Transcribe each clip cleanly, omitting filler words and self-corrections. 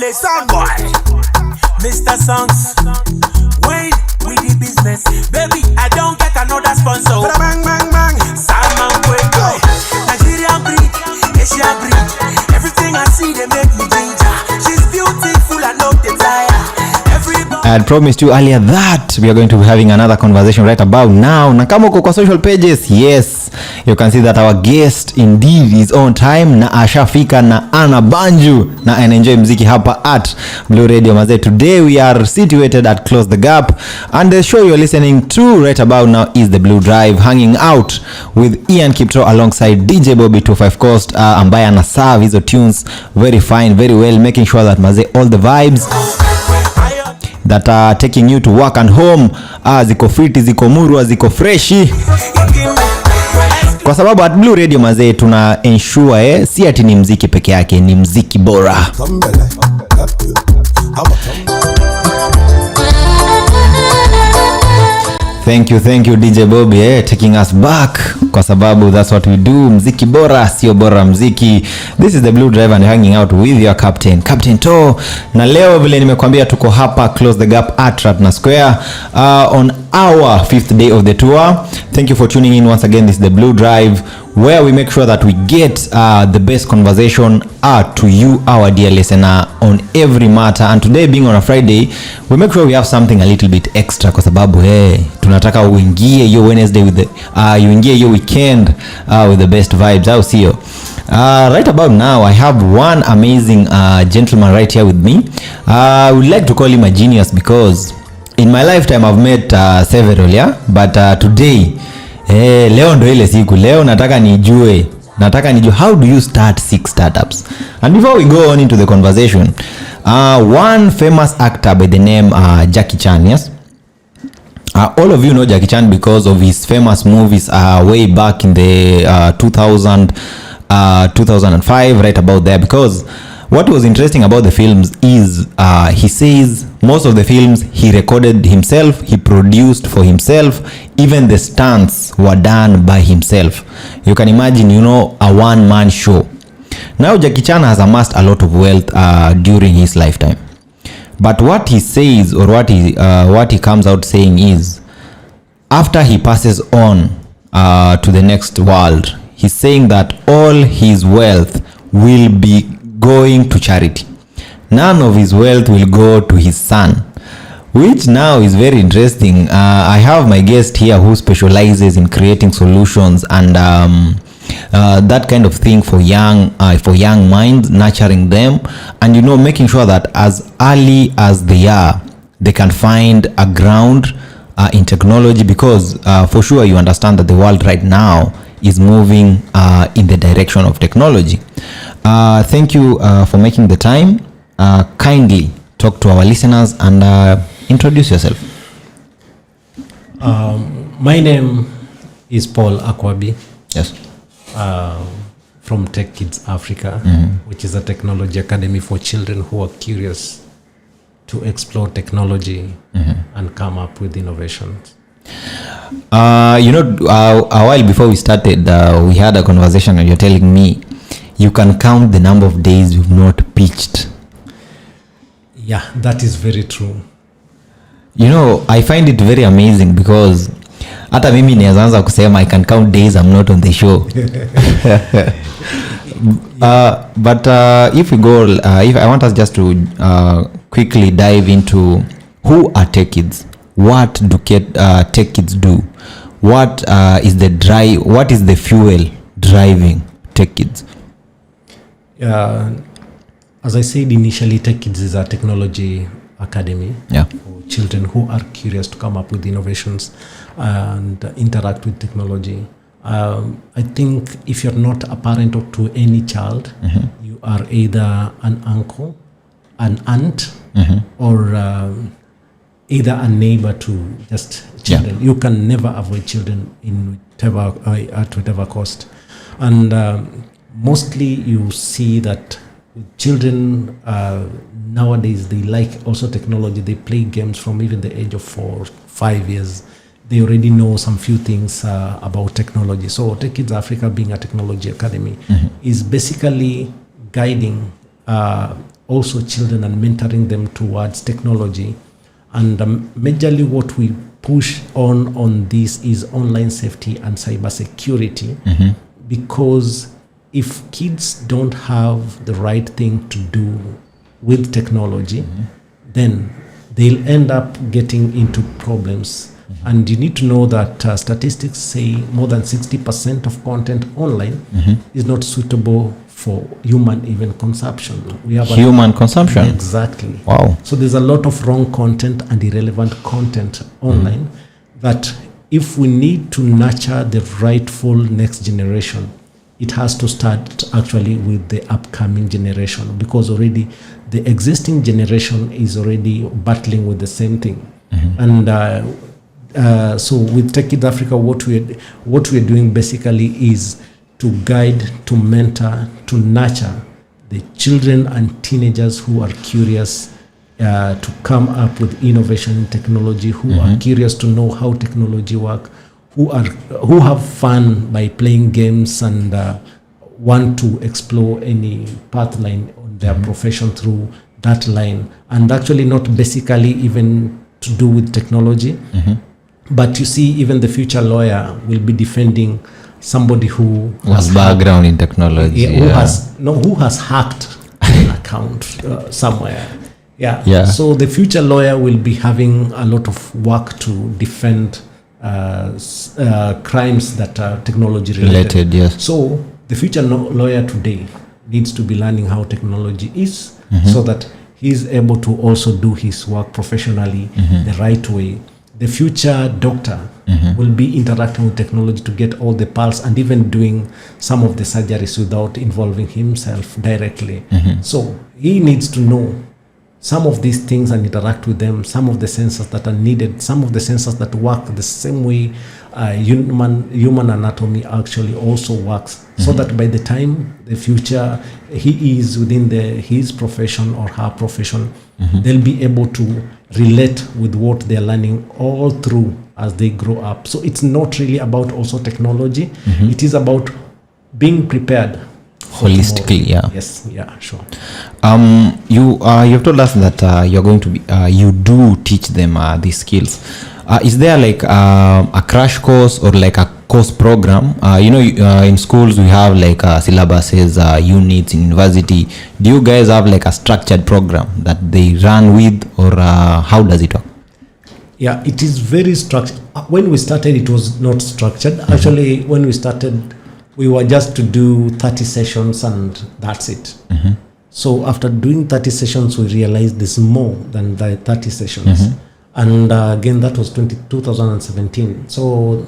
play sound boy. Mr. Songs, Wayne with the business. Baby, I don't get another sponsor. Bang, bang, bang. Salman Kweko. Nigerian breed, Asian breed. Everything I see, they make me ginger. She's beautiful, I know the tire. I had promised you earlier that we are going to be having another conversation right about now. Na kama uko kwa social pages, yes, you can see that our guest indeed is on time na ashafika na ana banju na enjoy mziki hapa at Blue Radio Maze. Today we are situated at Close the Gap, and the show you're listening to right about now is the Blue Drive, hanging out with Ian Kiptoo alongside DJ Bobby 25 Coast, ambaye ana serve hizo tunes very fine, very well, making sure that Maze all the vibes that are taking you to work and home ziko fiti, ziko murwa, ziko freshi, kwa sababu at Blue Radio Maze tuna ensure si ati ni mziki peke yake, ni mziki bora. Thank you DJ Bobby taking us back, kwa sababu that's what we do. Mziki bora, sio bora mziki. This is the Blue Drive and hanging out with your Captain To. Na leo vile nimekuambia tuko hapa Close the Gap at Ratna Square on our 5th day of the tour. Thank you for tuning in once again. This is the Blue Drive, where we make sure that we get the best conversation to you, our dear listener, on every matter. And today being on a Friday, we make sure we have something a little bit extra, kwa sababu tunataka uingie hiyo Wednesday with the uingie hiyo weekend with the best vibes, au sio? Right about now I have one amazing gentleman right here with me. I would like to call him a genius, because in my lifetime I've met several, yeah, but today leo ndo ile siku. Leo nataka nijue how do you start 6 startups. And before we go on into the conversation, one famous actor by the name Jackie Chan, yes, all of you know Jackie Chan because of his famous movies way back in the 2005, right about there. Because what was interesting about the films is he says most of the films he recorded himself, he produced for himself, even the stunts were done by himself. You can imagine, a one-man show. Now Jackie Chan has amassed a lot of wealth during his lifetime. But what he says, or what he comes out saying is, after he passes on to the next world, he's saying that all his wealth will be going to charity. None of his wealth will go to his son, which now is very interesting. I have my guest here who specializes in creating solutions and that kind of thing for young minds, nurturing them, and making sure that as early as they are, they can find a ground in technology, because for sure you understand that the world right now is moving in the direction of technology. Thank you for making the time. Kindly talk to our listeners and introduce yourself. My name is Paul Akwabi. Yes. From TechKidz Africa, which is a technology academy for children who are curious to explore technology and come up with innovations. A while before we started, we had a conversation and you're telling me you can count the number of days you've not pitched. Yeah, that is very true. I find it very amazing, because hata mimi nianza kusema I can count days I'm not on the show. But if we go, if I want us just to quickly dive into who are TechKidz, what do TechKidz do, what is the drive, what is the fuel driving TechKidz? As I said initially, TechKidz is a technology academy for children who are curious to come up with innovations and interact with technology. I think if you're not a parent to any child, you are either an uncle, an aunt, or either a neighbor to just children. You can never avoid children at whatever cost. And mostly you see that children nowadays, they like also technology. They play games from even the age of 4, 5 years. They already know some few things about technology. So TechKidz Africa, being a technology academy, is basically guiding also children and mentoring them towards technology. And majorly what we push on this is online safety and cyber security, because if kids don't have the right thing to do with technology, then they'll end up getting into problems. And you need to know that statistics say more than 60% of content online is not suitable for human even consumption. We have human consumption? Exactly. Wow. So there's a lot of wrong content and irrelevant content online that if we need to nurture the rightful next generation, it has to start actually with the upcoming generation, because already the existing generation is already battling with the same thing. And so with Techkidz Africa, what we're doing basically is to guide, to mentor, to nurture the children and teenagers who are curious to come up with innovation in technology, who are curious to know how technology works, who have fun by playing games and want to explore any path line on their profession through that line, and actually not basically even to do with technology. But you see, even the future lawyer will be defending somebody who has background in technology, who has hacked an account somewhere. So the future lawyer will be having a lot of work to defend crimes that are technology related. Yes. So the future lawyer today needs to be learning how technology is, so that he's able to also do his work professionally the right way. The future doctor will be interacting with technology to get all the pulse and even doing some of the surgeries without involving himself directly. So he needs to know some of these things and interact with them, some of the sensors that are needed, some of the sensors that work the same way human anatomy actually also works, so that by the time the future he is within his profession or her profession, they'll be able to relate with what they're learning all through as they grow up. So it's not really about also technology, it is about being prepared holistically. Yes, sure. You've told us that you're going to be you do teach them these skills. Is there like a crash course or like a course program? In schools we have like syllabuses, units. In university, do you guys have like a structured program that they run with, or how does it work? Yeah, it is very structured. When we started, it was not structured. Actually, when we started, we were just to do 30 sessions and that's it. So after doing 30 sessions, we realized there's more than the 30 sessions. And again, that was 2017. So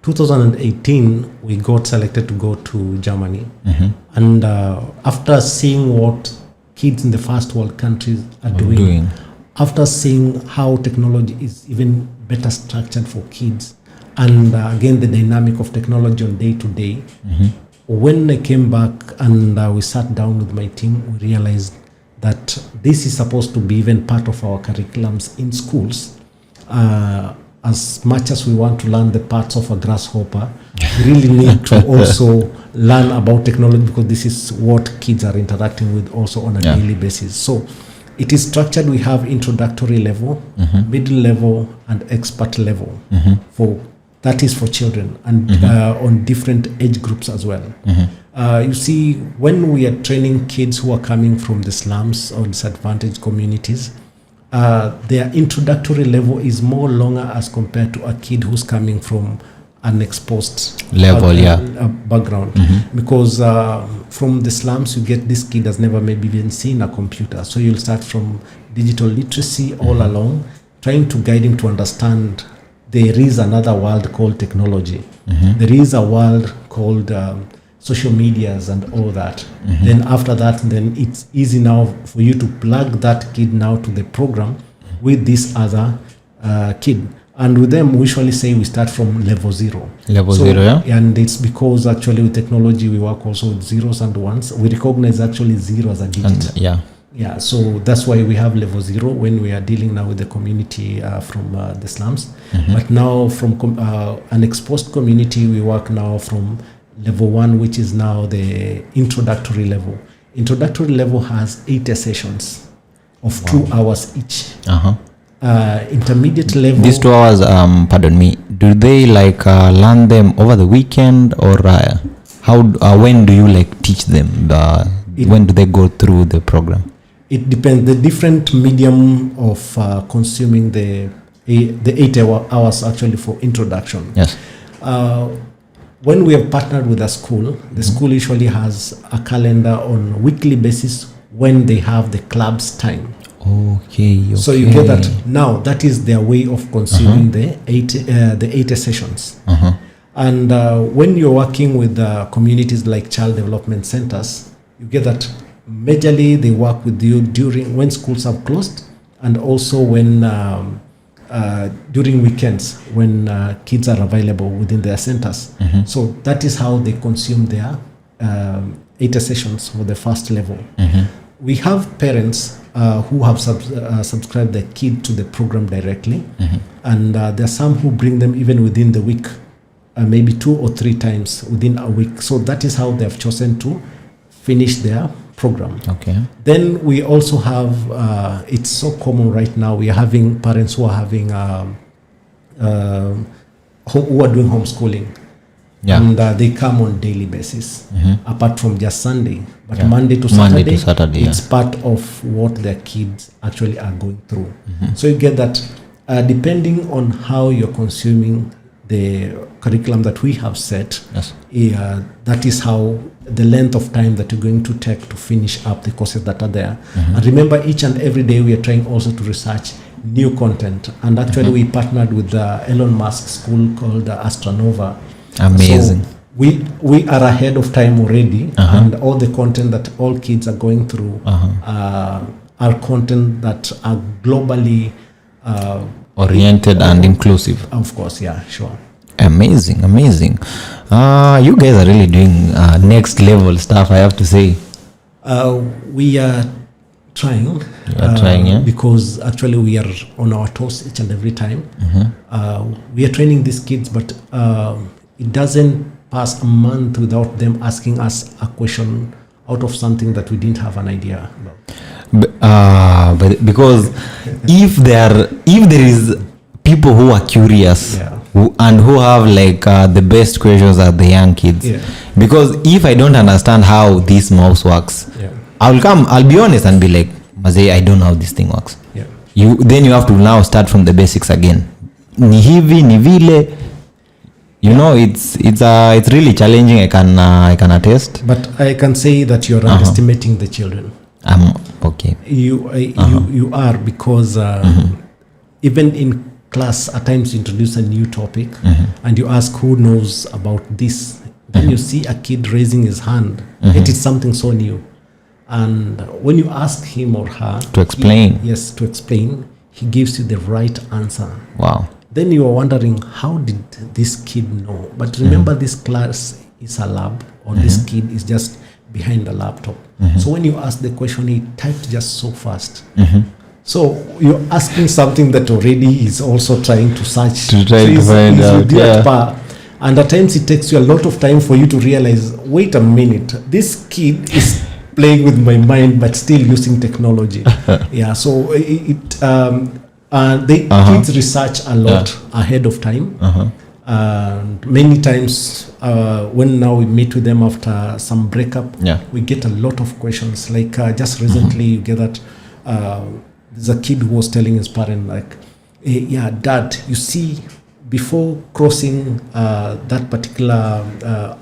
2018, we got selected to go to Germany. And after seeing what kids in the first world countries are doing, after seeing how technology is even better structured for kids, and again, the dynamic of technology on day to day, when I came back and we sat down with my team, we realized that this is supposed to be even part of our curriculums in schools. As much as we want to learn the parts of a grasshopper, we really need to also learn about technology, because this is what kids are interacting with also on a daily basis. So it is structured. We have introductory level, middle level, and expert level. That is for children, and on different age groups as well. You see, when we are training kids who are coming from the slums or disadvantaged communities, their introductory level is more longer as compared to a kid who's coming from an exposed level, background. Because from the slums, you get this kid has never maybe even seen a computer. So you'll start from digital literacy all along, trying to guide him to understand there is another world called technology. There is a world called social medias and all that. Then after that, then it's easy now for you to plug that kid now to the program with this other kid. And with them, we usually say we start from level zero. And it's because actually with technology, we work also with zeros and ones. We recognize actually zero as a digit. So that's why we have level zero when we are dealing now with the community from the slums. But now from an exposed community, we work now from level 1, which is now the introductory level. Introductory level has 80 sessions of 2 hours each. Intermediate level. These 2 hours, pardon me, do they like learn them over the weekend, or how? When do you like teach them? When do they go through the program? It depends. The different medium of consuming the 8 hours actually for introduction. Yes. When we have partnered with a school, the school usually has a calendar on weekly basis when they have the club's time. Okay. So you get that now. That is their way of consuming the 80 sessions. And when you're working with communities like child development centers, you get that majorly they work with you during when schools are closed, and also when during weekends when kids are available within their centers. So that is how they consume their 80 sessions for the first level. We have parents who have subscribed their kid to the program directly, and there are some who bring them even within the week, maybe 2 or 3 times within a week. So that is how they have chosen to finish their program. Okay. Then we also have, it's so common right now, we are having parents who are having, who are doing homeschooling. Yeah. And they come on daily basis, apart from just Sunday. But Monday to Saturday, it's part of what their kids actually are going through. So you get that depending on how you're consuming the curriculum that we have set, that is how the length of time that you're going to take to finish up the courses that are there. And remember, each and every day we are trying also to research new content. And actually we partnered with the Elon Musk school called Astronova. Amazing. So we are ahead of time already, and all the content that all kids are going through are content that are globally oriented and inclusive. Of course, yeah, sure. Amazing. You guys are really doing next level stuff, I have to say. We are trying. Because actually we are on our toes each and every time. We are training these kids, but it doesn't pass a month without them asking us a question out of something that we didn't have an idea about. But because if there is people who are curious, and who have like the best questions are the young kids, because if I don't understand how this mouse works, I'll be honest and be like, Mazee, I don't know how this thing works. Then you have to now start from the basics again. Ni hivi ni vile. You know, it's really challenging. I can attest. But I can say that you're underestimating the children. Okay. You are, because even in class at times you introduce a new topic and you ask who knows about this. Then you see a kid raising his hand. It is something so new, and when you ask him or her to explain, he gives you the right answer. Wow. Then you are wondering, how did this kid know? But remember, this class is a lab, or this kid is just behind the laptop. So when you ask the question, he typed just so fast. So you're asking something that already is also trying to search. To find out. And at times it takes you a lot of time for you to realize, wait a minute, this kid is playing with my mind, but still using technology. So kids research a lot ahead of time. And many times when now we meet with them after some breakup, we get a lot of questions. Like just recently you get that there's a kid who was telling his parent, like, hey, Dad, you see, before crossing that particular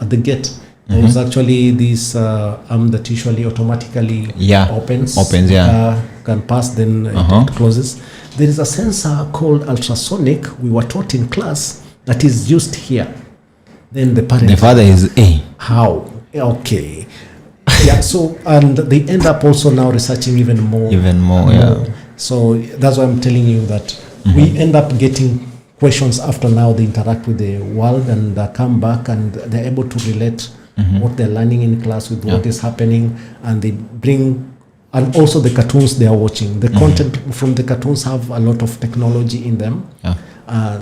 at the gate, there was actually this arm that usually automatically opens, can pass, then it closes. There is a sensor called ultrasonic, we were taught in class, that is used here. Then the father is how? Okay. So, and they end up also now researching even more. So that's why I'm telling you that we end up getting questions after now they interact with the world and come back and they're able to relate what they're learning in class with what is happening, and they bring, and also the cartoons they are watching. The content from the cartoons have a lot of technology in them.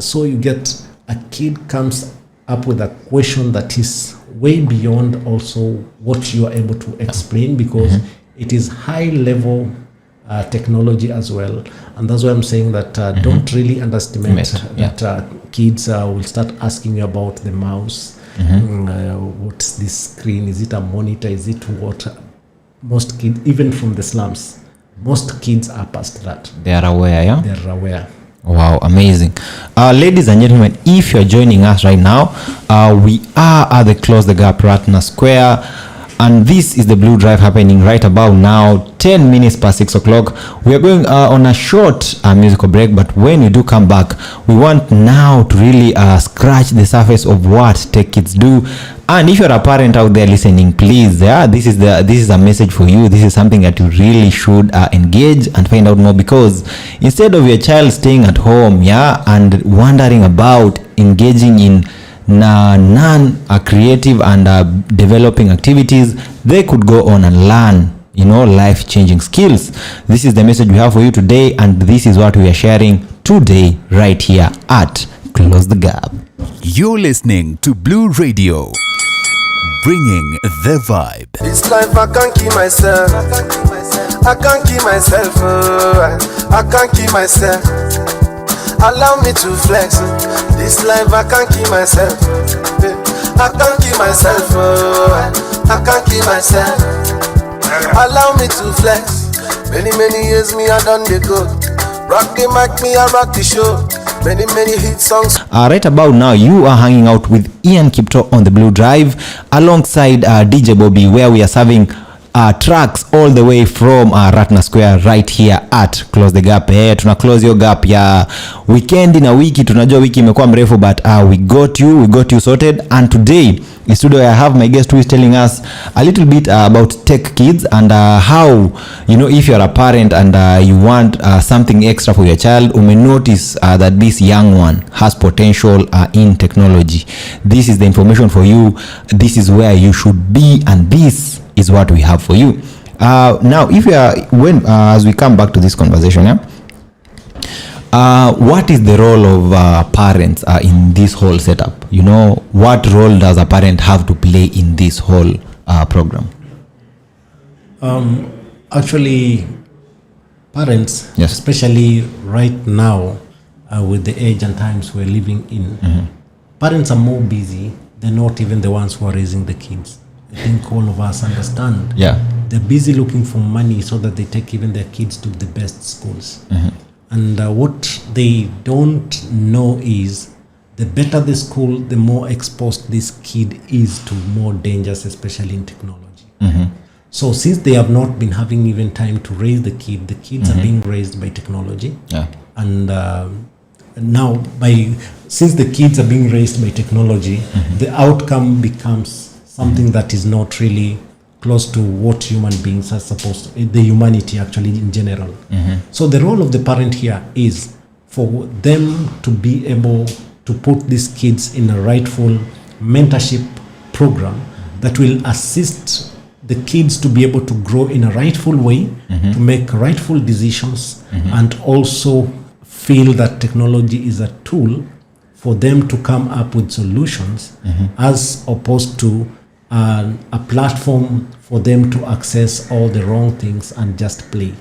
So you get a kid comes up with a question that is way beyond also what you are able to explain, because it is high level technology as well. And that's why I'm saying that don't really underestimate that kids will start asking you about the mouse. What's this screen? Is it a monitor? Is it what? Most kids, even from the slums, most kids are past that. They are aware, yeah? They are aware. Wow, amazing. Ladies and gentlemen, if you're joining us right now, we are at the Close the Gap Ratna Square, and this is the Blue Drive happening right about now, 10 minutes past 6 o'clock. We are going on a short musical break, but when we do come back, we want now to really scratch the surface of what tech kids do. And if you're a parent out there listening, please, this is a message for you. This is something that you really should engage and find out more, because instead of your child staying at home, and wondering about engaging in non-creative and developing activities, they could go on and learn, life-changing skills. This is the message we have for you today, and this is what we are sharing today right here at Close the Gap. You're listening to Blue Radio, bringing the vibe. This life I can't keep myself. I can't keep myself. I can't keep myself. Allow me to flex. This life I can't keep myself. I can't keep myself. I can't keep myself. Allow me to flex. Many years me I done the good. Rock the mic, me I rock the show. Many hit songs. Right about now, you are hanging out with Ian Kiptoo on the Blue Drive alongside DJ Bobby, where we are serving tracks all the way from Ratna Square right here at Close the Gap. Tuna close your gap ya weekend na wiki. Tunajua wiki imekuwa mrefu, but we got you sorted. And today in studio I have my guest who is telling us a little bit about tech kids and how, if you're a parent and you want something extra for your child, you may notice that this young one has potential in technology. This is the information for you. This is where you should be, and this is what we have for you. Now, if you are, as we come back to this conversation, what is the role of parents in this whole setup? What role does a parent have to play in this whole program? Actually, parents, especially right now, with the age and times we're living in, parents are more busy. They're not even the ones who are raising the kids. I think all of us understand. They're busy looking for money so that they take even their kids to the best schools. And what they don't know is the better the school, the more exposed this kid is to more dangers, especially in technology. So since they have not been having even time to raise the kids are being raised by technology. And now, since the kids are being raised by technology, the outcome becomes something that is not really close to what human beings are supposed to, the humanity actually in general. So the role of the parent here is for them to be able to put these kids in a rightful mentorship program that will assist the kids to be able to grow in a rightful way, to make rightful decisions, and also feel that technology is a tool for them to come up with solutions, as opposed to a platform for them to access all the wrong things and just play.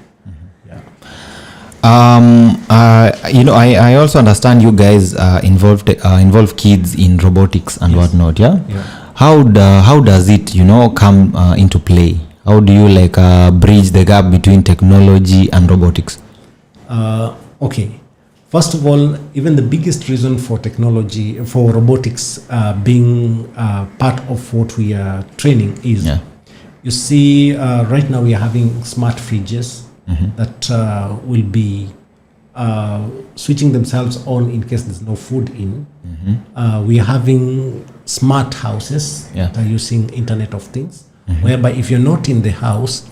I also understand you guys involve kids in robotics and whatnot. How does it come into play? How do you bridge the gap between technology and robotics? Okay, first of all, even the biggest reason for technology, for robotics being part of what we are training is, you see, right now we are having smart fridges that will be switching themselves on in case there's no food in. We are having smart houses that are using Internet of Things, whereby if you're not in the house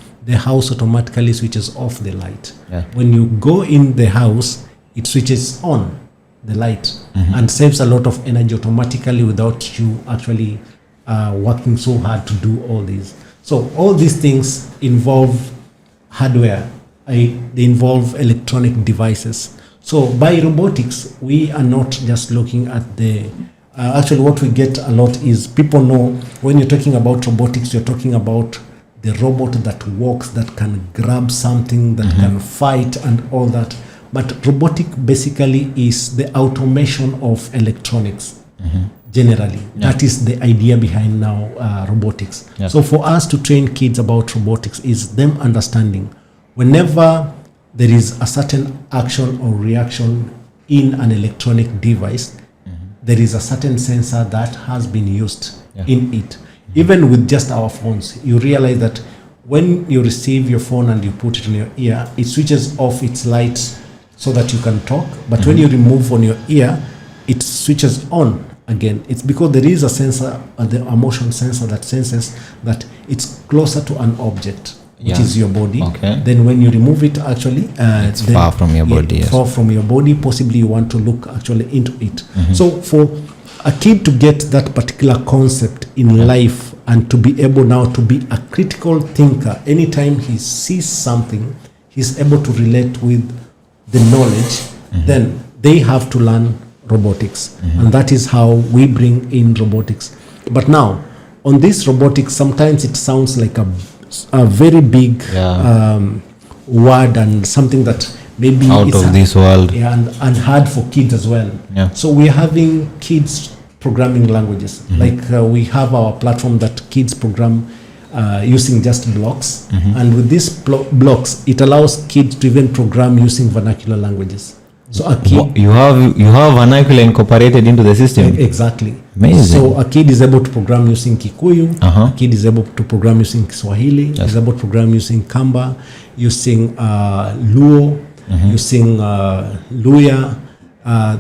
automatically switches off the light. When you go in the house, it switches on the light and saves a lot of energy automatically without you actually working so hard to do all these. So all these things involve hardware. They involve electronic devices. So by robotics, we are not just looking at the Actually, what we get a lot is people know when you're talking about robotics, you're talking about the robot that walks, that can grab something, that can fight and all that. But robotic basically is the automation of electronics. Generally, that is the idea behind now robotics. So for us to train kids about robotics is them understanding whenever there is a certain action or reaction in an electronic device, there is a certain sensor that has been used in it. Even with just our phones, you realize that when you receive your phone and you put it in your ear, it switches off its lights so that you can talk. But when you remove on your ear, it switches on again. It's because there is a sensor, the motion sensor, that senses that it's closer to an object, which is your body. Then when you remove it, actually it's far from your body. Far from your body. Possibly you want to look actually into it. So for a kid to get that particular concept in life and to be able now to be a critical thinker, anytime he sees something, he's able to relate with the knowledge, then they have to learn robotics. And that is how we bring in robotics. But now, on this robotics, sometimes it sounds like a very big word and something that maybe out of this world. And hard for kids as well. So we're having kids programming languages. Like we have our platform that kids program using just blocks. And with these blocks, it allows kids to even program using vernacular languages. So a kid, you have vernacular incorporated into the system. Exactly. Amazing. So a kid is able to program using Kikuyu. A kid is able to program using Swahili. Is able to program using Kamba, using Luo, using Luya.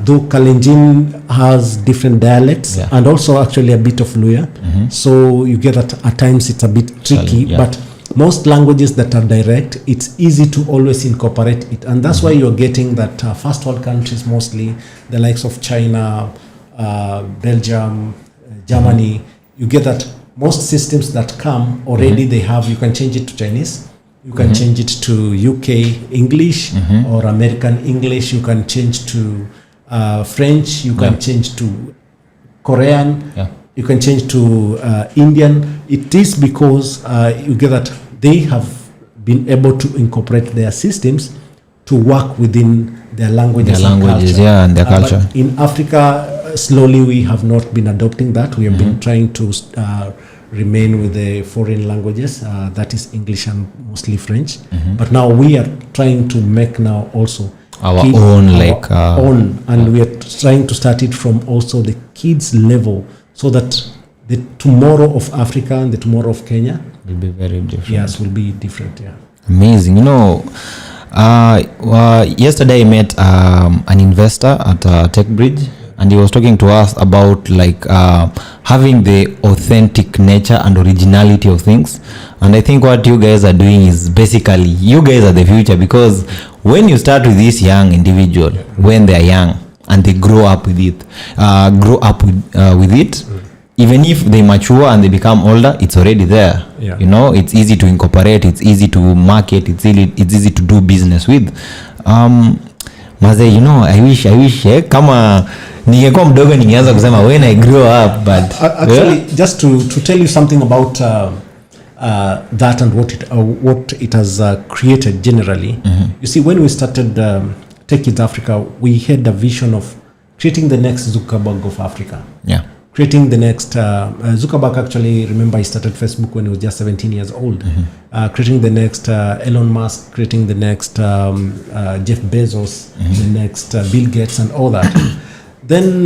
Though Kalenjin has different dialects and also actually a bit of Luya. So you get that at times it's a bit tricky, but most languages that are direct, it's easy to always incorporate it. And that's why you're getting that first world countries, mostly the likes of China, Belgium, Germany, you get that most systems that come already, they have, you can change it to Chinese, you can change it to UK English or American English, you can change to French, you can change to Korean, you can change to Indian. It is because you get that they have been able to incorporate their systems to work within their languages, and their culture. But in Africa, slowly we have not been adopting that. We have been trying to remain with the foreign languages, that is English and mostly French. But now we are trying to make now also our own, and we are trying to start it from also the kids level, so that the tomorrow of Africa and the tomorrow of Kenya will be very different. Yes, will be different. Amazing. You know, yesterday I met an investor at TechBridge, and he was talking to us about having the authentic nature and originality of things. And I think what you guys are doing is basically, you guys are the future, because when you start with this young individual, when they are young and they grow up with it, even if they mature and they become older, it's already there. You know, it's easy to incorporate, it's easy to market, it's easy to do business with. Maze, you know, I wish kama ningekuwa mdogo ningeanza kusema when I grew up, but actually just to tell you something about that and what it has created generally. You see, when we started TechKidz Africa, we had a vision of creating the next Zuckerberg of Africa. Creating the next Zuckerberg, actually, remember, he started Facebook when he was just 17 years old. Creating the next Elon Musk, creating the next Jeff Bezos, the next Bill Gates and all that. Then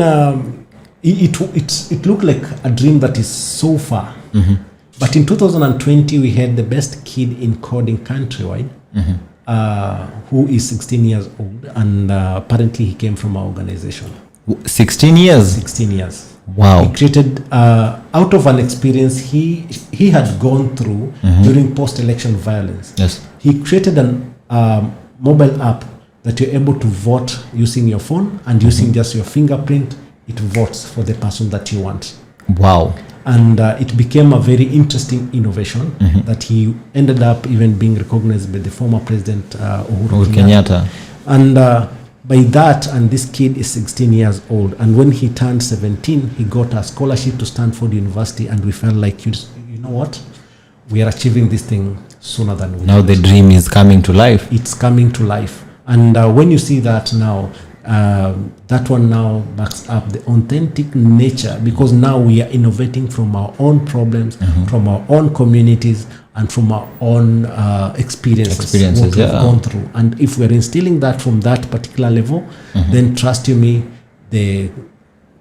it looked like a dream that is so far. But in 2020, we had the best kid in coding countrywide, who is 16 years old, and apparently he came from our organization. 16 years? 16 years. Wow. He created, out of an experience he had gone through during post-election violence. He created a mobile app that you're able to vote using your phone, and using just your fingerprint, it votes for the person that you want. Wow. And it became a very interesting innovation that he ended up even being recognized by the former president Uhuru Kenyatta. And by that, and this kid is 16 years old, and when he turned 17, he got a scholarship to Stanford University, and we felt like, you know what, we are achieving this thing sooner than we Now the dream is coming to life. It's coming to life. And when you see that now, that one now backs up the authentic nature, because now we are innovating from our own problems, from our own communities, and from our own experiences what we've gone through. And if we're instilling that from that particular level, then trust you me, the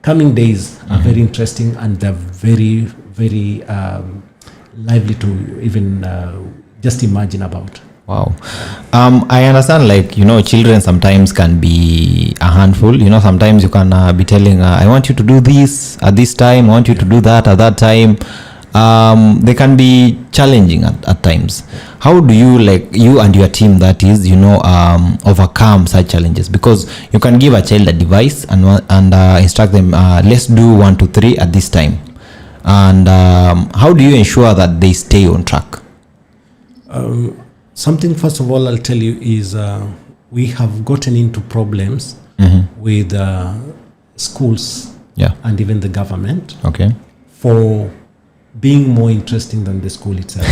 coming days are very interesting, and they're very, very lively to even just imagine about. Wow. I understand, like, you know, children sometimes can be a handful. You know, sometimes you can be telling, I want you to do this at this time, I want you to do that at that time. They can be challenging at times. How do you, like, you and your team, that is, you know, overcome such challenges? Because you can give a child a device and instruct them, let's do 1, 2, 3 at this time. And how do you ensure that they stay on track? Something, first of all, I'll tell you is we have gotten into problems with schools and even the government for being more interesting than the school itself.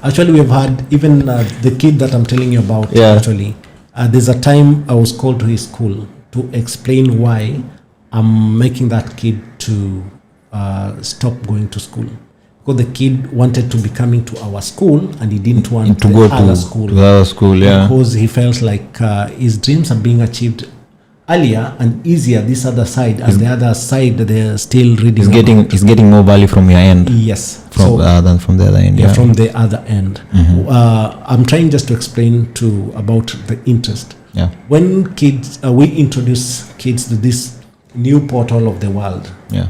Actually, we've had even the kid that I'm telling you about, actually, there's a time I was called to his school to explain why I'm making that kid to stop going to school. Because the kid wanted to be coming to our school, and he didn't want to go to other school, because he felt like his dreams are being achieved earlier and easier this other side, and the other side they're still reading. He's getting more value from your end. Yes, than from the other end. Yeah, from the other end. I'm trying just to explain about the interest. Yeah. When kids, we introduce kids to this new portal of the world. Yeah.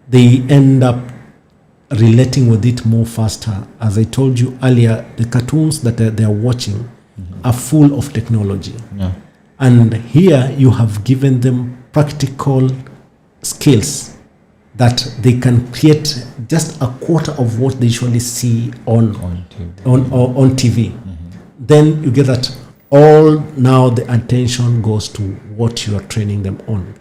They end up relating with it more faster. As I told you earlier, the cartoons that they are watching are full of technology. Yeah. And here you have given them practical skills that they can create just a quarter of what they usually see on TV. Then you get that all now the attention goes to what you are training them on.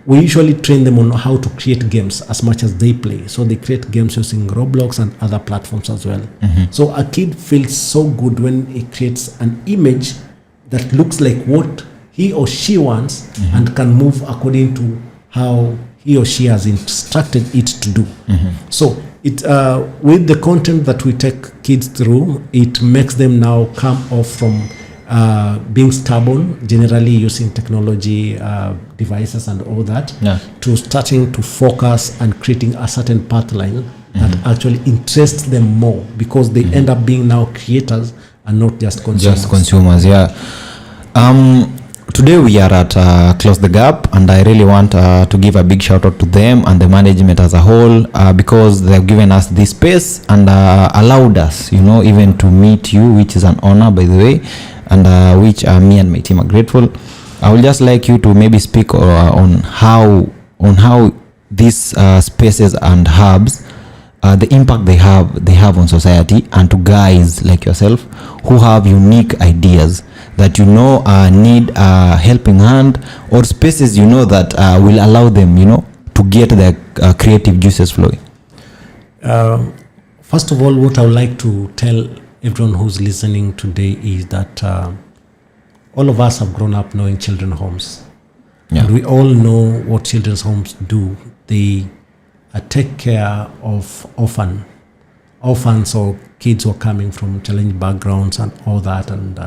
We usually train them on how to create games as much as they play. So they create games using Roblox and other platforms as well. So a kid feels so good when he creates an image that looks like what he or she wants and can move according to how he or she has instructed it to do. So it with the content that we take kids through, it makes them now come off from being stubborn, generally using technology devices and all that, to starting to focus and creating a certain path line that actually interests them more, because they end up being now creators and not just consumers. Today we are at Close the Gap, and I really want to give a big shout out to them and the management as a whole, because they've given us this space and allowed us, you know, even to meet you, which is an honor, by the way, and which me and my team are grateful. I would just like you to maybe speak on how these spaces and hubs, the impact they have on society, and to guys like yourself who have unique ideas that you know need a helping hand, or spaces you know that will allow them, you know, to get their creative juices flowing. First of all, what I would like to tell everyone who's listening today is that all of us have grown up knowing children's homes. And we all know what children's homes do. They take care of orphans or kids who are coming from challenged backgrounds and all that, and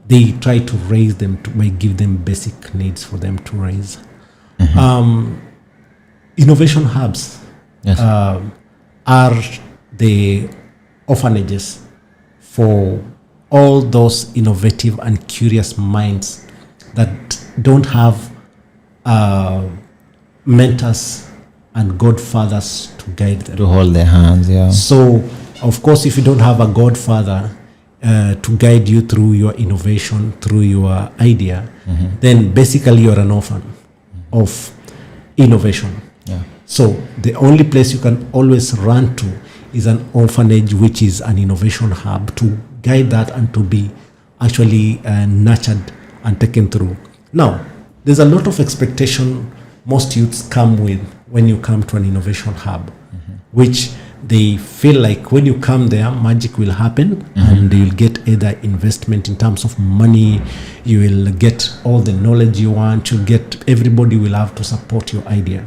they try to raise them by give them basic needs for them to raise. Innovation hubs are the orphanages for all those innovative and curious minds that don't have mentors and godfathers to guide them, to hold their hands. So of course, if you don't have a godfather to guide you through your innovation, through your idea, then basically you're an orphan of innovation. So the only place you can always run to is an orphanage, which is an innovation hub, to guide that and to be actually nurtured and taken through. Now, there's a lot of expectation most youths come with when you come to an innovation hub, which they feel like when you come there, magic will happen, and you'll get either investment in terms of money, you will get all the knowledge you want, everybody will have to support your idea.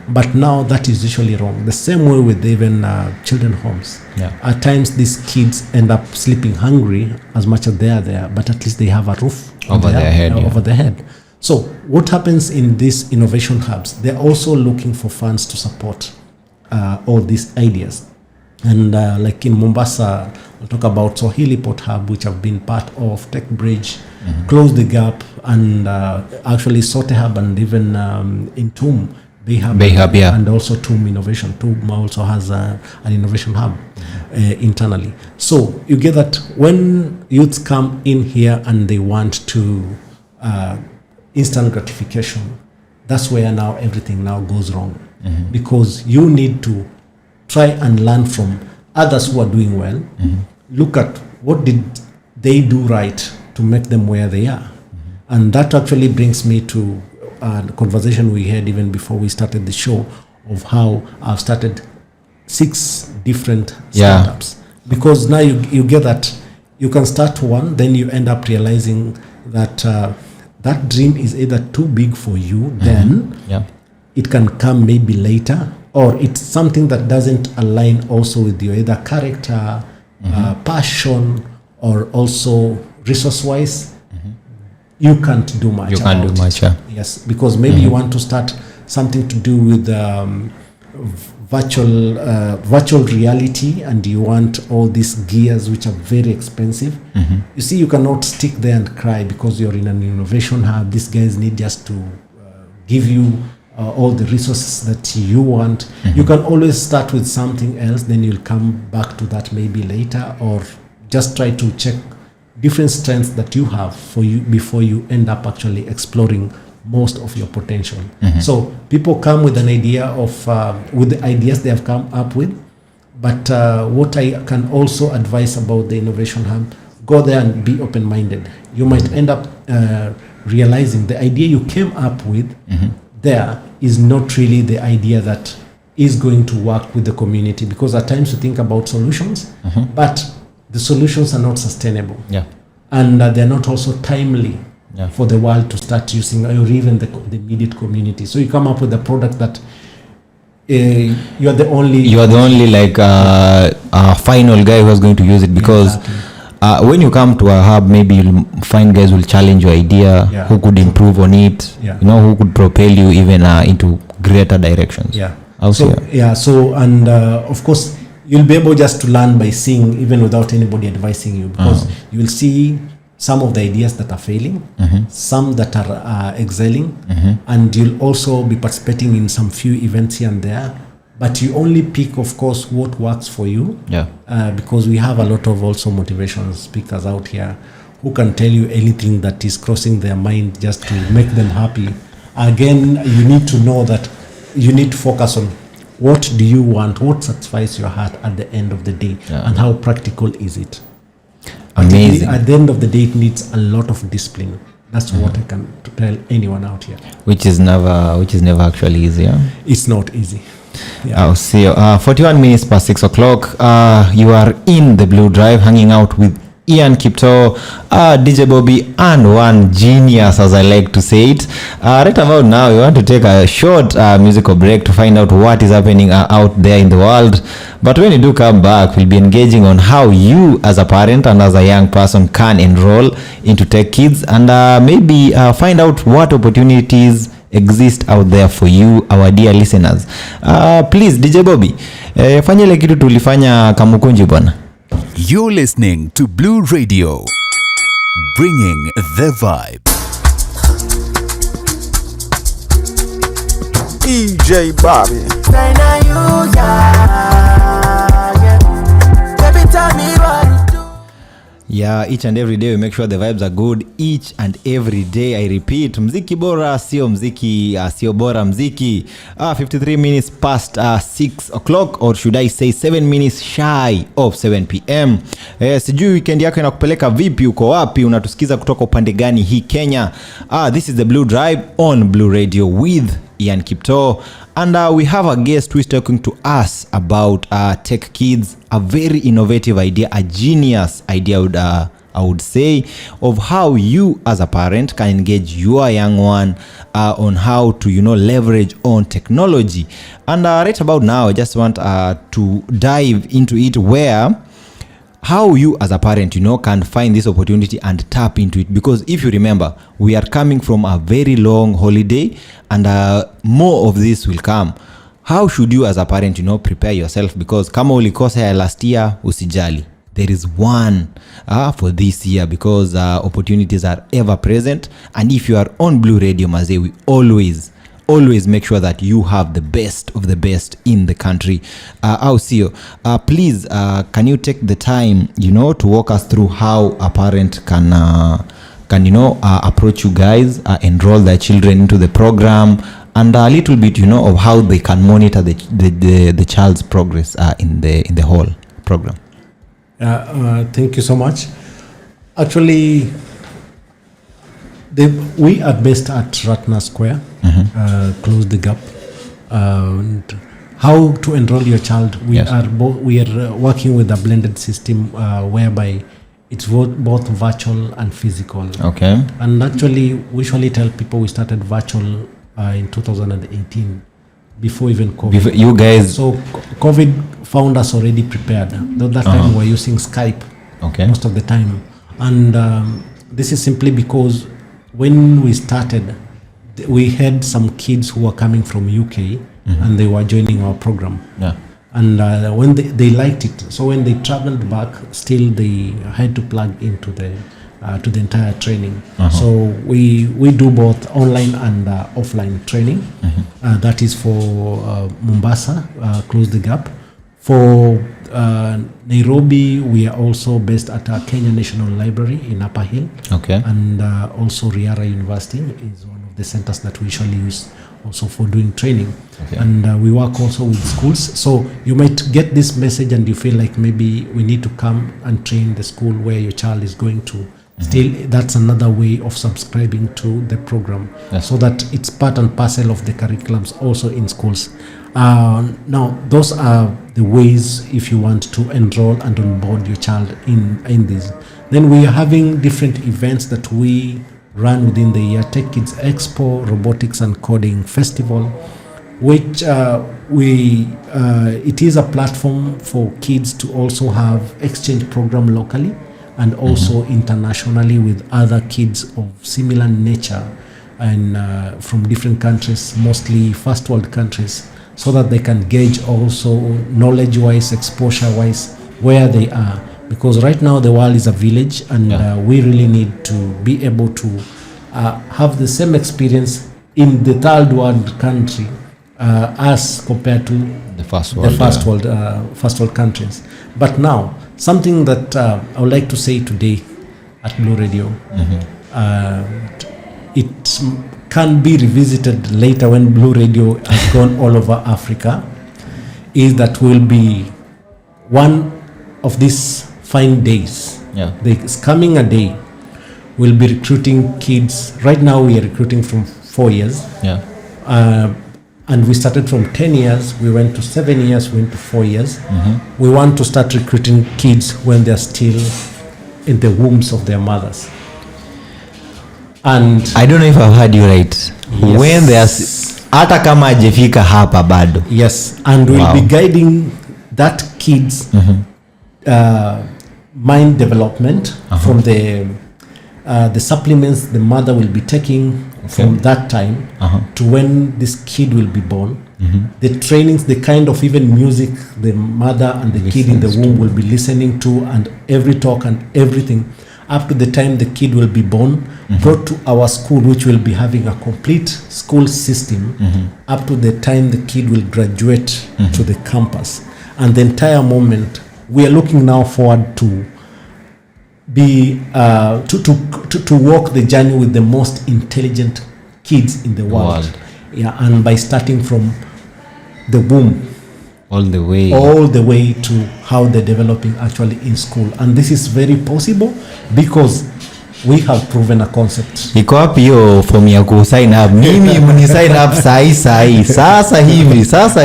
But now that is usually wrong. The same way with even children homes. Yeah. At times these kids end up sleeping hungry as much as they are there, but at least they have a roof over their head. So what happens in these innovation hubs? They're also looking for funds to support all these ideas. And like in Mombasa, we'll talk about Swahili Port Hub, which have been part of Tech Bridge, Close the Gap, and actually Sote Hub, and even in TUM, Bay Hub, yeah. And also TUM Innovation. TUM also has an innovation hub internally. So you get that when youths come in here and they want to instant gratification, that's where now everything now goes wrong. Because you need to try and learn from others who are doing well. Look at what did they do right to make them where they are. And that actually brings me to the conversation we had even before we started the show of how I've started 6 different startups. Because now you get that you can start one, then you end up realizing that that dream is either too big for you, then it can come maybe later, or it's something that doesn't align also with your either character, passion, or also resource-wise. You can't do much. Yes, because maybe you want to start something to do with virtual reality, and you want all these gears which are very expensive. You see, you cannot stick there and cry because you're in an innovation hub. These guys need just to give you all the resources that you want. You can always start with something else, then you'll come back to that maybe later, or just try to check different strengths that you have for you before you end up actually exploring most of your potential. So people come with an idea of with the ideas they have come up with, but what I can also advise about the innovation hub, go there and be open-minded. You might end up realizing the idea you came up with there is not really the idea that is going to work with the community, because at times you think about solutions, but the solutions are not sustainable, and they're not also timely for the world to start using, or even the immediate community. So you come up with a product that you are the only like final guy who is going to use it, because when you come to a hub, maybe you'll find guys will challenge your idea, who could improve on it, who could propel you even into greater directions. So and of course you'll be able just to learn by seeing, even without anybody advising you, because you will see some of the ideas that are failing, some that are excelling, and you'll also be participating in some few events here and there. But you only pick, of course, what works for you. Because we have a lot of also motivational speakers out here who can tell you anything that is crossing their mind just to make them happy. Again, you need to know that you need to focus on what do you want, what satisfies your heart at the end of the day, and how practical is it. Amazing. At the end of the day, it needs a lot of discipline. That's what I can tell anyone out here. Which is never actually easy. It's not easy. I'll see you. 41 minutes past 6 o'clock. You are in the Blue Drive, hanging out with Ian Kiptoo, DJ Bobby, and one genius, as I like to say it. Right about now, we want to take a short musical break to find out what is happening out there in the world. But when you do come back, we'll be engaging on how you, as a parent and as a young person, can enroll into TechKidz, and maybe find out what opportunities exist out there for you, our dear listeners. Please, DJ Bobby, fanya ile kitu tulifanya Kamukunji bwana. You're listening to Blue Radio, bringing the vibe. EJ Bobby. Yeah, each and every day we make sure the vibes are good. Each and every day, I repeat, mziki bora sio mziki, sio bora mziki. 53 minutes past 6 o'clock, or should I say 7 minutes shy of 7 p.m. Sijui weekend yako inakupeleka vipi, uko wapi, unatusikiza kutoka upande gani hii Kenya. This is the Blue Drive on Blue Radio with Ian Kiptoo, and we have a guest who is talking to us about Techkidz, a very innovative idea, a genius idea, I would say, of how you as a parent can engage your young one on how to, leverage on technology. And right about now, I just want to dive into it, where how you as a parent, can find this opportunity and tap into it. Because if you remember, we are coming from a very long holiday, and more of this will come. How should you as a parent, prepare yourself? Because kama ulikosa ya last year, usijali. There is one for this year, because opportunities are ever present. And if you are on Blue Radio, Maze, we always make sure that you have the best of the best in the country. Ausio, please, can you take the time, to walk us through how a parent can approach you guys, enroll their children into the program, and a little bit, of how they can monitor the child's progress in the whole program. Thank you so much. Actually, we are based at Ratna Square, Close the Gap. And how to enroll your child? We are working with a blended system whereby it's both virtual and physical. Okay. And actually, we usually tell people we started virtual in 2018, before even COVID. You guys. So COVID found us already prepared. That time we were using Skype most of the time, and this is simply because when we started, we had some kids who were coming from UK, and they were joining our program. Yeah. And when they liked it, so when they traveled back, still they had to plug into the entire training. So we do both online and offline training. That is for Mombasa, Close the Gap. For Nairobi, we are also based at Kenya National Library in Upper Hill. Okay. And also Riara University is one of the centers that we usually use also for doing training. Okay. And we work also with schools. So you might get this message and you feel like maybe we need to come and train the school where your child is going to. Still, that's another way of subscribing to the program, so that it's part and parcel of the curriculums also in schools. Now, those are the ways if you want to enroll and onboard your child in this. Then we are having different events that we run within the year. Techkidz Expo, Robotics and Coding Festival, which it is a platform for kids to also have exchange program locally and also internationally with other kids of similar nature and from different countries, mostly first world countries, so that they can gauge also knowledge-wise, exposure-wise, where they are. Because right now the world is a village, and we really need to be able to have the same experience in the third world country as compared to the first world countries. But now, something that I would like to say today at Blue Radio, it can be revisited later when Blue Radio has gone all over Africa, is that will be one of these fine days. There's coming a day we'll be recruiting kids. Right now we are recruiting from 4 years. And we started from 10 years, we went to 7 years, we went to 4 years. We want to start recruiting kids when they're still in the wombs of their mothers. And I don't know if I've heard you right. Yes. When there's hata kama hajafika hapa bado. Yes, and we'll be guiding that kids mind development from the supplements the mother will be taking from that time to when this kid will be born. The trainings, the kind of even music the mother and the kid in the womb will be listening to, and every talk and everything up to the time the kid will be born, brought to our school, which will be having a complete school system up to the time the kid will graduate to the campus. And the entire moment, we are looking now forward to be to walk the journey with the most intelligent kids in the world. Yeah, and by starting from the womb all the way to how they're developing actually in school. And this is very possible because we have proven a concept. Iko wapi hiyo form ya ku sign up? Mimi mni sign up sahi sasa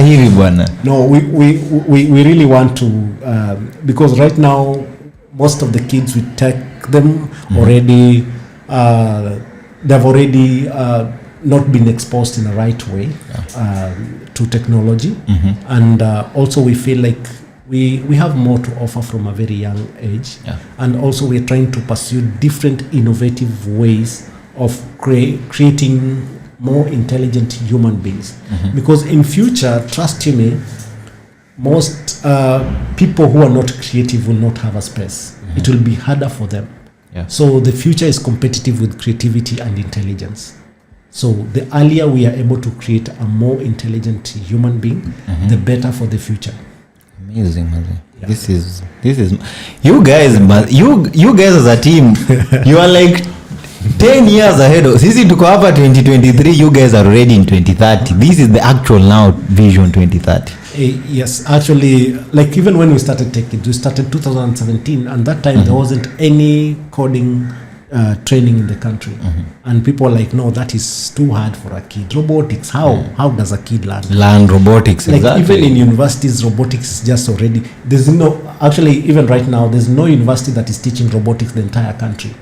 hivi bwana. No, we really want to because right now most of the kids, we take them already they've already not been exposed in the right way to technology. And also we feel like we have more to offer from a very young age. And also we're trying to pursue different innovative ways of creating more intelligent human beings. Because in future, trust you me, most people who are not creative will not have a space. It will be harder for them. So the future is competitive with creativity and intelligence. So the earlier we are able to create a more intelligent human being, the better for the future. Amazing. Yeah. This is you guys as a team, you are like 10 years ahead of sisi tuko hapa 2023, you guys are already in 2030. This is the actual now vision 2030. Yes, actually, like even when we started Techkidz, we started 2017, and that time there wasn't any coding training in the country. And people are like, no, that is too hard for a kid. Robotics, how does a kid learn robotics? Like exactly. Even in universities, robotics is just already, there's no, actually even right now, there's no university that is teaching robotics the entire country.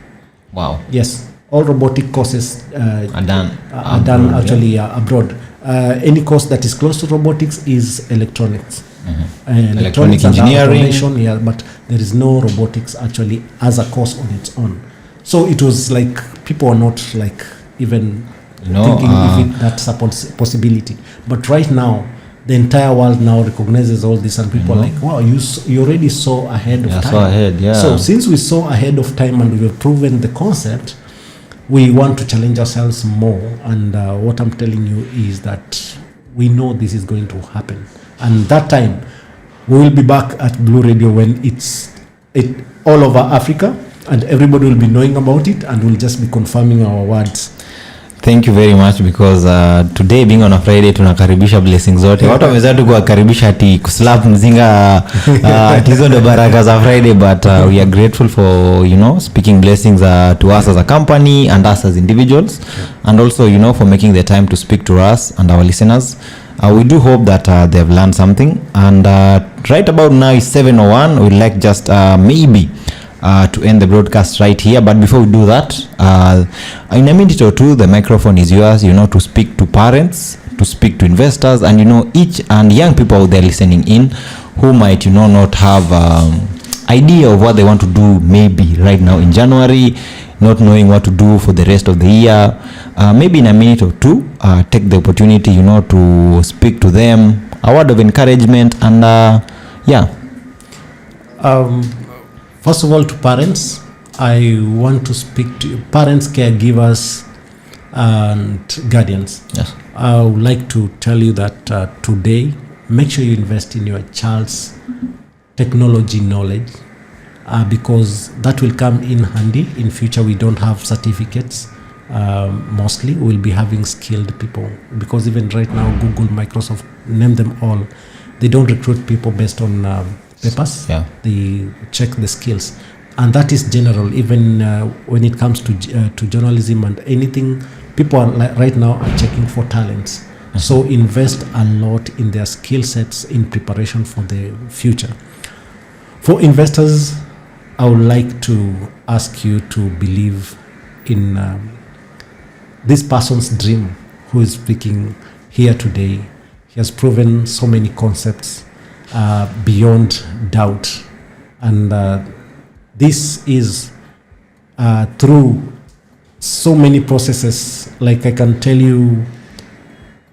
Wow. Yes, all robotic courses are done actually abroad. Any course that is close to robotics is electronics. Electronic engineering. But there is no robotics actually as a course on its own. So it was like people are not like even thinking if that's a possibility. But right now, the entire world now recognizes all this, and people are like, wow, you already saw ahead of time. So since we saw ahead of time and we've proven the concept, we want to challenge ourselves more. And what I'm telling you is that we know this is going to happen. And that time, we will be back at Blue Radio when it's all over Africa, and everybody will be knowing about it, and we'll just be confirming our words. Thank you very much, because today being on a Friday tunakaribisha blessings zote. Watu wameza tu kukaribisha ati kuslap mzinga tizo ndo baraka za Friday, but we are grateful for speaking blessings to us as a company and us as individuals, and also for making the time to speak to us and our listeners. We do hope that they have learned something, and right about now is 7:01. We'd like just maybe to end the broadcast right here, but before we do that, in a minute or two, the microphone is yours, to speak to parents, to speak to investors, and each and young people out there listening in who might not have idea of what they want to do maybe right now in January, not knowing what to do for the rest of the year. Maybe in a minute or two, take the opportunity to speak to them, a word of encouragement, and first of all, to parents, I want to speak to parents, caregivers, and guardians. Yes. I would like to tell you that today, make sure you invest in your child's technology knowledge, because that will come in handy. In future, we don't have certificates. Mostly, we'll be having skilled people, because even right now, Google, Microsoft, name them all, they don't recruit people based on papers. They check the skills, and that is general. Even when it comes to journalism and anything, people are right now are checking for talents. So invest a lot in their skill sets in preparation for the future. For investors, I would like to ask you to believe in this person's dream who is speaking here today. He has proven so many concepts beyond doubt, and this is through so many processes. Like I can tell you,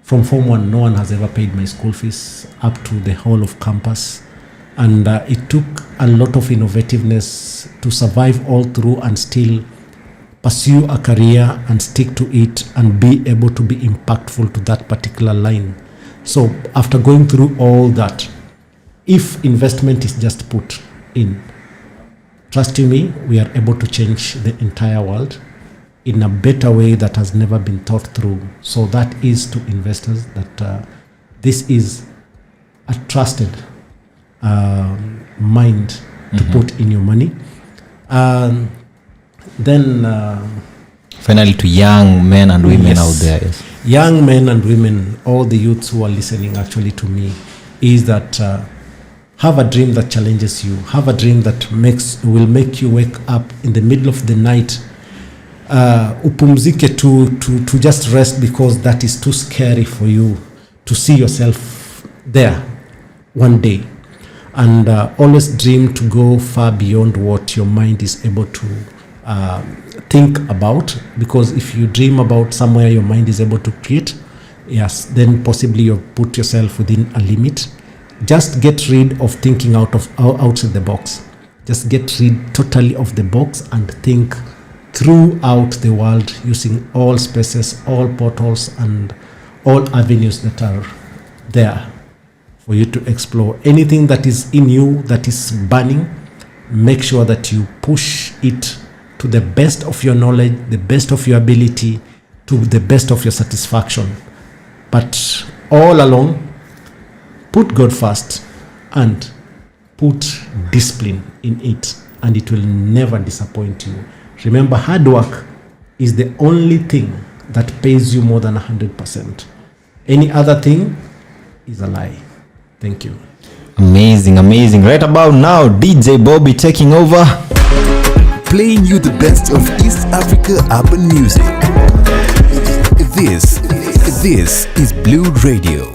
from Form 1, no one has ever paid my school fees, up to the whole of campus, and it took a lot of innovativeness to survive all through and still pursue a career and stick to it and be able to be impactful to that particular line. So after going through all that, if investment is just put in, trust you me, we are able to change the entire world in a better way that has never been thought through. So that is to investors that this is a trusted mind to put in your money. Then finally, to young men and women out there, yes. Young men and women, all the youths who are listening actually to me, is that have a dream that challenges you. Have a dream that will make you wake up in the middle of the night, upumzike to just rest, because that is too scary for you to see yourself there one day. And always dream to go far beyond what your mind is able to think about, because if you dream about somewhere your mind is able to create, yes, then possibly you've put yourself within a limit. Just get rid of thinking outside the box. Just get rid totally of the box and think throughout the world, using all spaces, all portals, and all avenues that are there for you to explore. Anything that is in you that is burning, make sure that you push it to the best of your knowledge, the best of your ability, to the best of your satisfaction. But all along, put God first and put discipline in it, and it will never disappoint you. Remember, hard work is the only thing that pays you more than 100%. Any other thing is a lie. Thank you. Amazing. Right about now, DJ Bobby taking over, playing you the best of East Africa urban music. This is Blue Radio.